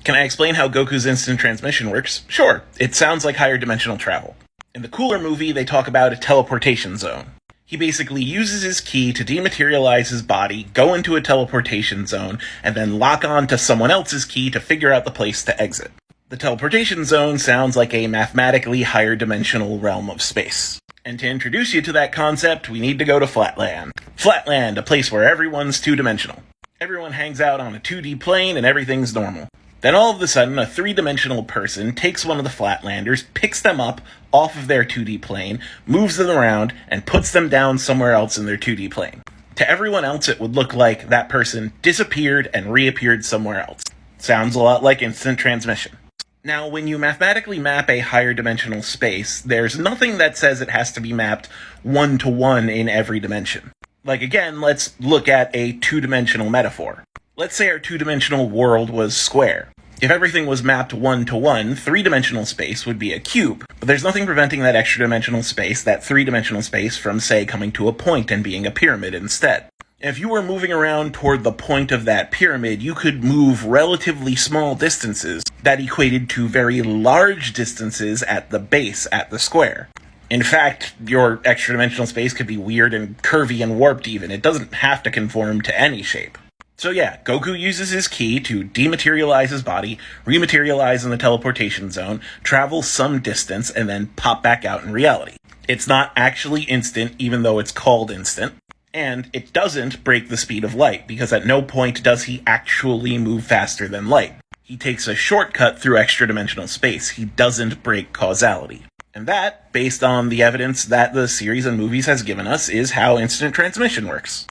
Can I explain how Goku's instant transmission works? Sure, it sounds like higher dimensional travel. In the Cooler movie, they talk about a teleportation zone. He basically uses his ki to dematerialize his body, go into a teleportation zone, and then lock on to someone else's ki to figure out the place to exit. The teleportation zone sounds like a mathematically higher dimensional realm of space. And to introduce you to that concept, we need to go to Flatland. Flatland, a place where everyone's two-dimensional. Everyone hangs out on a 2D plane and everything's normal. Then all of a sudden, a 3-dimensional person takes one of the Flatlanders, picks them up off of their 2D plane, moves them around, and puts them down somewhere else in their 2D plane. To everyone else, it would look like that person disappeared and reappeared somewhere else. Sounds a lot like instant transmission. Now, when you mathematically map a higher dimensional space, there's nothing that says it has to be mapped 1-to-1 in every dimension. Like again, let's look at a 2-dimensional metaphor. Let's say our 2-dimensional world was square. If everything was mapped 1-to-1, 3-dimensional space would be a cube. But there's nothing preventing that extra dimensional space, that 3-dimensional space, from, say, coming to a point and being a pyramid instead. If you were moving around toward the point of that pyramid, you could move relatively small distances that equated to very large distances at the base, at the square. In fact, your extra-dimensional space could be weird and curvy and warped even. It doesn't have to conform to any shape. So yeah, Goku uses his ki to dematerialize his body, rematerialize in the teleportation zone, travel some distance, and then pop back out in reality. It's not actually instant, even though it's called instant. And it doesn't break the speed of light, because at no point does he actually move faster than light. He takes a shortcut through extra-dimensional space. He doesn't break causality. And that, based on the evidence that the series and movies has given us, is how instant transmission works.